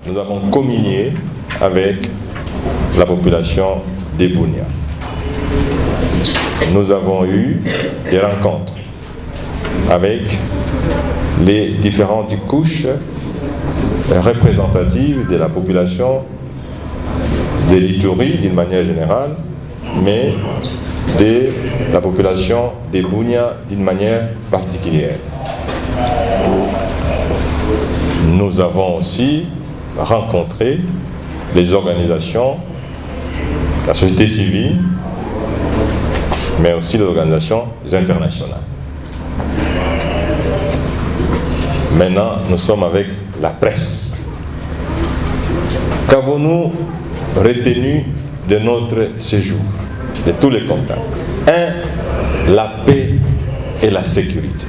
nous avons communié avec la population des Bunia. Nous avons eu des rencontres avec les différentes couches représentatives de la population de l'Ituri d'une manière générale, mais de la population des Bunia d'une manière particulière. Nous avons aussi rencontré les organisations, la société civile, mais aussi les organisations internationales. Maintenant, nous sommes avec la presse. Qu'avons-nous retenu de notre séjour, de tous les contacts? 1. La paix et la sécurité.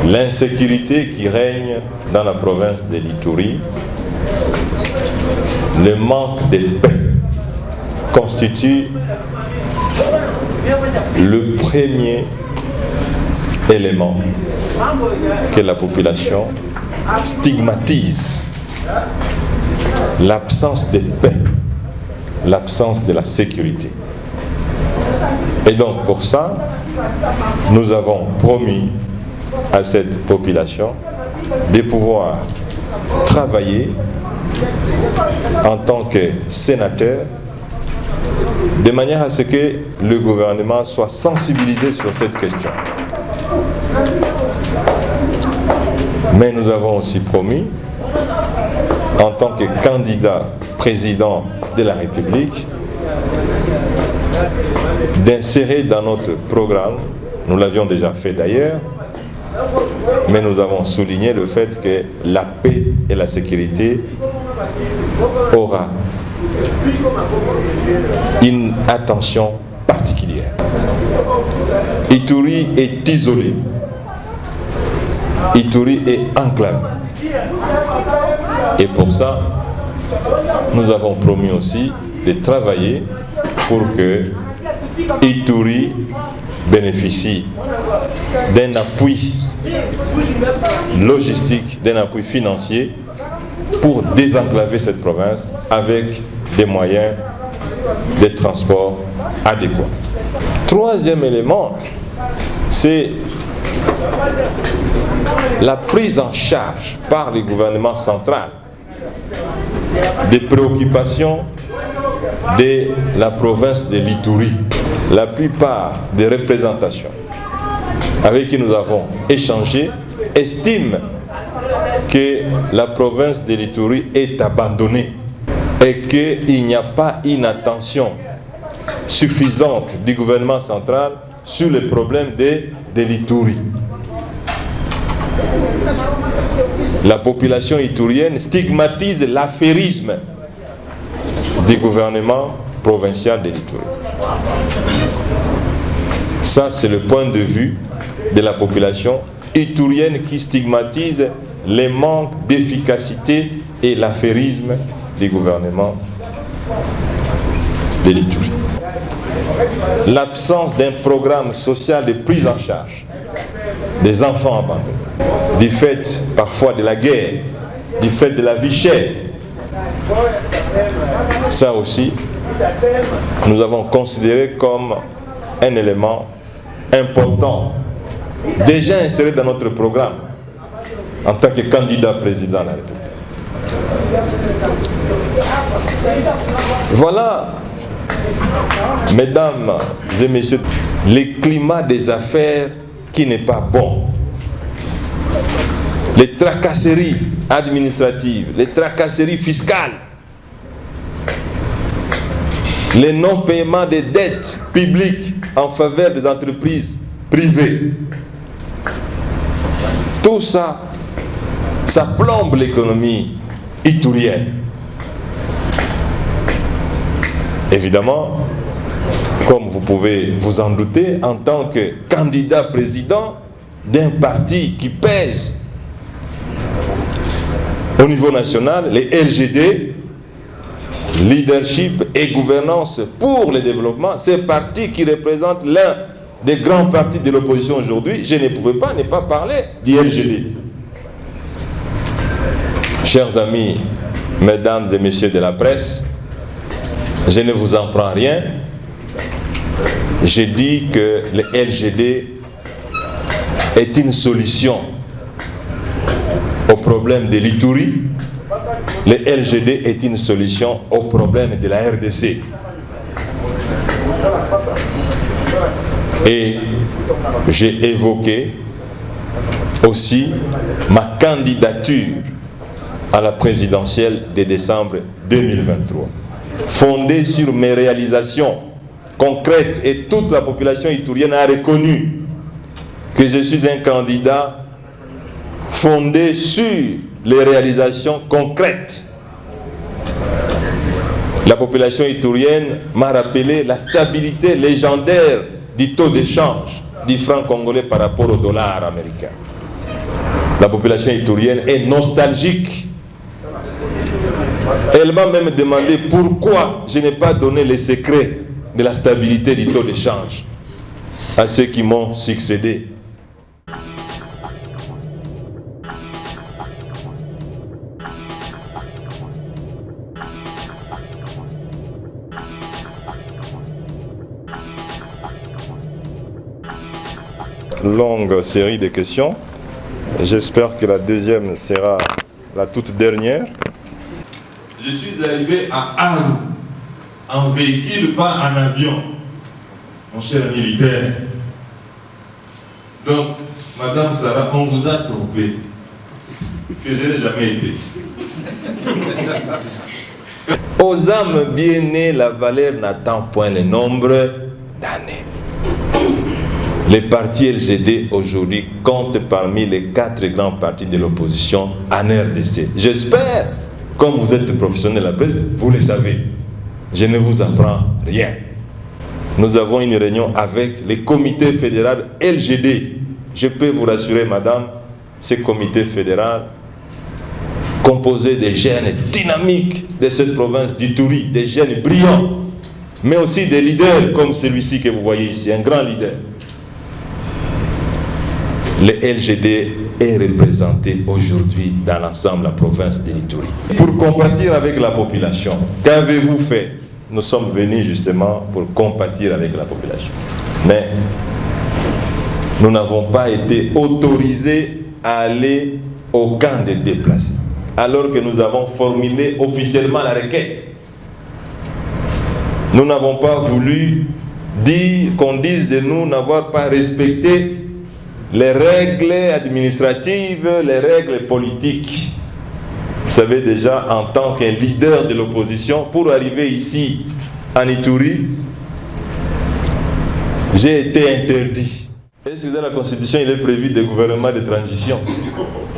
L'insécurité qui règne dans la province de l'Ituri, le manque de paix constitue le premier élément que la population stigmatise. L'absence de paix, l'absence de la sécurité. Et donc pour ça, nous avons promis à cette population de pouvoir travailler en tant que sénateur de manière à ce que le gouvernement soit sensibilisé sur cette question. Mais nous avons aussi promis, en tant que candidat président de la République, d'insérer dans notre programme, nous l'avions déjà fait d'ailleurs, mais nous avons souligné le fait que la paix et la sécurité aura une attention particulière. Ituri est isolé. Ituri est enclavé. Et pour ça, nous avons promis aussi de travailler pour que Ituri bénéficie d'un appui logistique, d'un appui financier pour désenclaver cette province avec des moyens de transport adéquats. Troisième élément, c'est la prise en charge par le gouvernement central des préoccupations de la province de l'Ituri. La plupart des représentations avec qui nous avons échangé estiment que la province de l'Ituri est abandonnée et qu'il n'y a pas une attention suffisante du gouvernement central sur les problèmes de l'Ituri. La population iturienne stigmatise l'affairisme du gouvernement provincial de l'Ituri. Ça, c'est le point de vue de la population iturienne qui stigmatise les manques d'efficacité et l'affairisme du gouvernement de l'Ituri. L'absence d'un programme social de prise en charge des enfants abandonnés, du fait parfois de la guerre, du fait de la vie chère. Ça aussi, nous avons considéré comme un élément important, déjà inséré dans notre programme en tant que candidat président de la République. Voilà, mesdames et messieurs, le climat des affaires qui n'est pas bon. Les tracasseries administratives, les tracasseries fiscales, les non-paiements des dettes publiques en faveur des entreprises privées. Tout ça, ça plombe l'économie iturienne. Évidemment, comme vous pouvez vous en douter, en tant que candidat président d'un parti qui pèse au niveau national, les LGD, Leadership et Gouvernance pour le Développement, ces partis qui représentent l'un des grands partis de l'opposition aujourd'hui, je ne pouvais pas ne pas parler du LGD. Chers amis, mesdames et messieurs de la presse, je ne vous en prends rien. Je dis que le LGD est une solution au problème de l'Ituri. Le LGD est une solution au problème de la RDC. Et j'ai évoqué aussi ma candidature à la présidentielle de décembre 2023, fondée sur mes réalisations concrètes, et toute la population iturienne a reconnu que je suis un candidat fondé sur les réalisations concrètes. La population iturienne m'a rappelé la stabilité légendaire du taux d'échange du franc congolais par rapport au dollar américain. La population iturienne est nostalgique. Elle m'a même demandé pourquoi je n'ai pas donné les secrets de la stabilité du taux d'échange à ceux qui m'ont succédé. Longue série de questions. J'espère que la deuxième sera la toute dernière. Je suis arrivé à Aru, en véhicule, pas en avion, mon cher militaire. Donc, Madame Sarah, on vous a trompé, que je n'ai jamais été. Aux âmes bien nées, la valeur n'attend point le nombre d'années. Les partis LGD aujourd'hui comptent parmi les 4 grands partis de l'opposition en RDC. J'espère, comme vous êtes professionnel de la presse, vous le savez. Je ne vous apprends rien. Nous avons une réunion avec le comité fédéral LGD. Je peux vous rassurer, madame, ce comité fédéral, composé des jeunes dynamiques de cette province d'Ituri, des jeunes brillants, mais aussi des leaders comme celui-ci que vous voyez ici, un grand leader. Le LGD est représenté aujourd'hui dans l'ensemble de la province de l'Ituri. Pour compatir avec la population, qu'avez-vous fait? Nous sommes venus justement pour compatir avec la population. Mais nous n'avons pas été autorisés à aller au camp des déplacés, alors que nous avons formulé officiellement la requête. Nous n'avons pas voulu dire qu'on dise de nous n'avoir pas respecté les règles administratives, les règles politiques. Vous savez déjà, en tant qu'un leader de l'opposition, pour arriver ici en Ituri, j'ai été interdit. Est-ce que dans la Constitution, il est prévu des gouvernements de transition,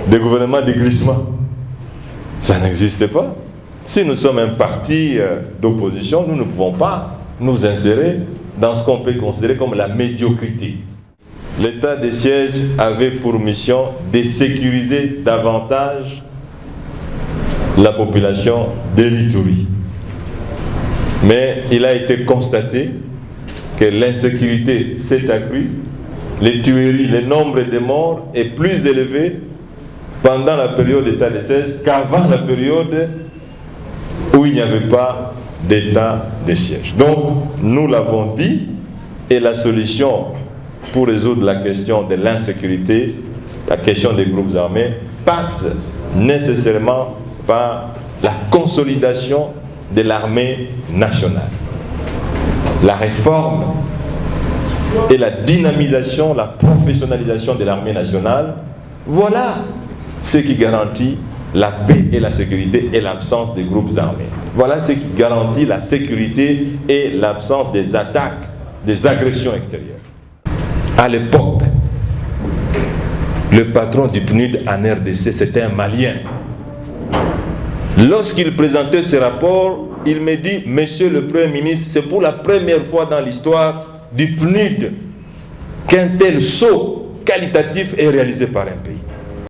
des gouvernements de glissement? Ça n'existe pas. Si nous sommes un parti d'opposition, nous ne pouvons pas nous insérer dans ce qu'on peut considérer comme la médiocrité. L'état de siège avait pour mission de sécuriser davantage la population de l'Ituri. Mais il a été constaté que l'insécurité s'est accrue, les tueries, le nombre de morts est plus élevé pendant la période d'état de siège qu'avant la période où il n'y avait pas d'état de siège. Donc, nous l'avons dit, et la solution pour résoudre la question de l'insécurité, la question des groupes armés, passe nécessairement par la consolidation de l'armée nationale. La réforme et la dynamisation, la professionnalisation de l'armée nationale, voilà ce qui garantit la paix et la sécurité et l'absence des groupes armés. Voilà ce qui garantit la sécurité et l'absence des attaques, des agressions extérieures. À l'époque, le patron du PNUD en RDC, c'était un Malien. Lorsqu'il présentait ce rapport, il me dit, Monsieur le Premier ministre, c'est pour la première fois dans l'histoire du PNUD qu'un tel saut qualitatif est réalisé par un pays.